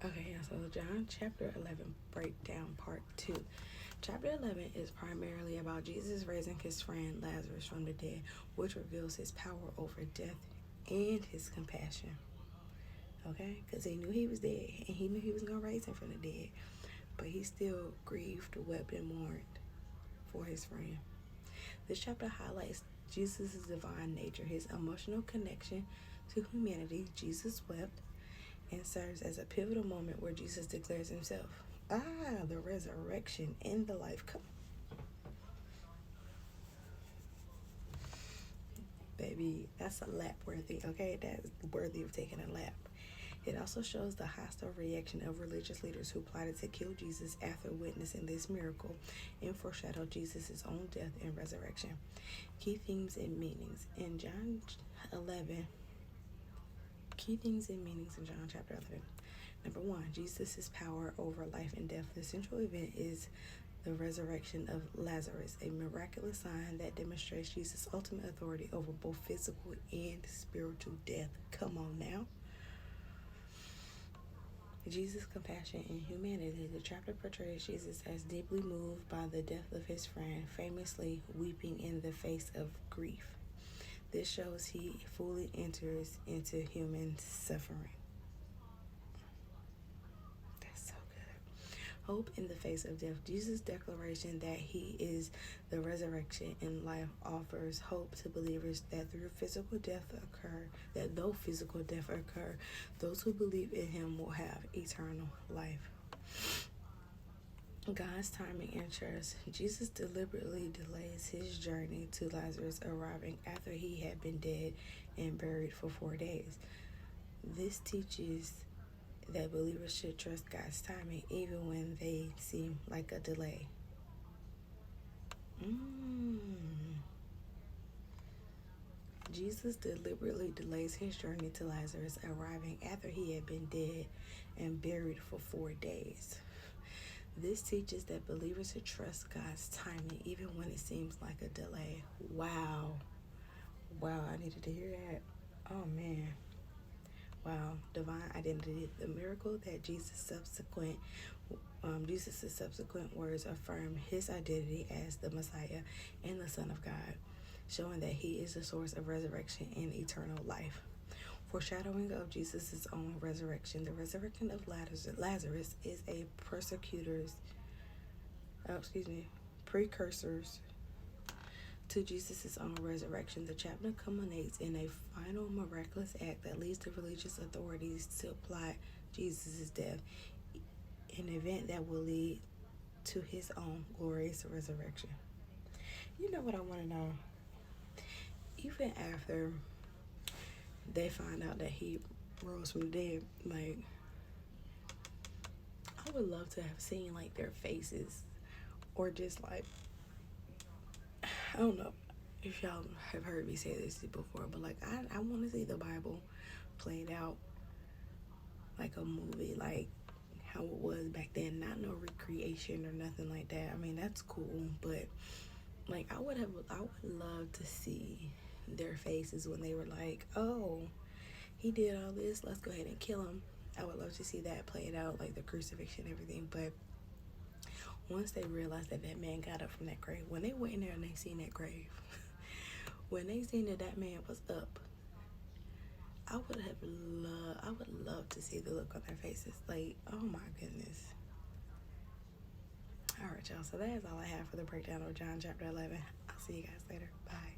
Okay, so John chapter 11 breakdown part 2. Chapter 11 is primarily about Jesus raising his friend Lazarus from the dead, which reveals his power over death and his compassion. Okay, because he knew he was dead and he knew he was going to raise him from the dead, but he still grieved, wept, and mourned for his friend. This chapter highlights Jesus' divine nature, his emotional connection to humanity. Jesus wept, and serves as a pivotal moment where Jesus declares himself, the resurrection and the life. Come, baby, that's a lap worthy, okay? That's worthy of taking a lap. It also shows the hostile reaction of religious leaders who plotted to kill Jesus after witnessing this miracle and foreshadowed Jesus' own death and resurrection. Key themes and meanings in John 11. Key themes and meanings in John chapter 11. Number 1, Jesus' power over life and death. The central event is the resurrection of Lazarus, a miraculous sign that demonstrates Jesus' ultimate authority over both physical and spiritual death. Come on now. Jesus' compassion and humanity. The chapter portrays Jesus as deeply moved by the death of his friend, famously weeping in the face of grief. This shows he fully enters into human suffering. That's so good. Hope in the face of death. Jesus' declaration that he is the resurrection and life offers hope to believers that though physical death occur, those who believe in him will have eternal life. God's timing and trust. Jesus deliberately delays his journey to Lazarus arriving after he had been dead and buried for 4 days. This teaches that believers should trust God's timing even when they seem like a delay. Jesus deliberately delays his journey to Lazarus arriving after he had been dead and buried for 4 days. This teaches that believers should trust God's timing even when it seems like a delay. Wow, I needed to hear that. Oh man. Wow, divine identity. The miracle that Jesus' subsequent words affirm his identity as the Messiah and the Son of God, showing that he is the source of resurrection and eternal life. Foreshadowing of Jesus' own resurrection. The resurrection of Lazarus is a precursors to Jesus' own resurrection. The chapter culminates in a final miraculous act that leads the religious authorities to plot Jesus' death, an event that will lead to his own glorious resurrection. You know what I want to know? Even after they find out that he rose from the dead, like, I would love to have seen like their faces, or just like, I don't know if y'all have heard me say this before, but like I want to see the Bible played out like a movie, like how it was back then. Not no recreation or nothing like that. I mean, that's cool, but like I would love to see their faces when they were like, oh, he did all this, let's go ahead and kill him. I would love to see that played out, like the crucifixion and everything. But once they realized that man got up from that grave, when they went in there and they seen that grave, when they seen that man was up, I would love to see the look on their faces. Like, oh my goodness. All right, y'all. So that is all I have for the breakdown of John chapter 11. I'll see you guys later. Bye.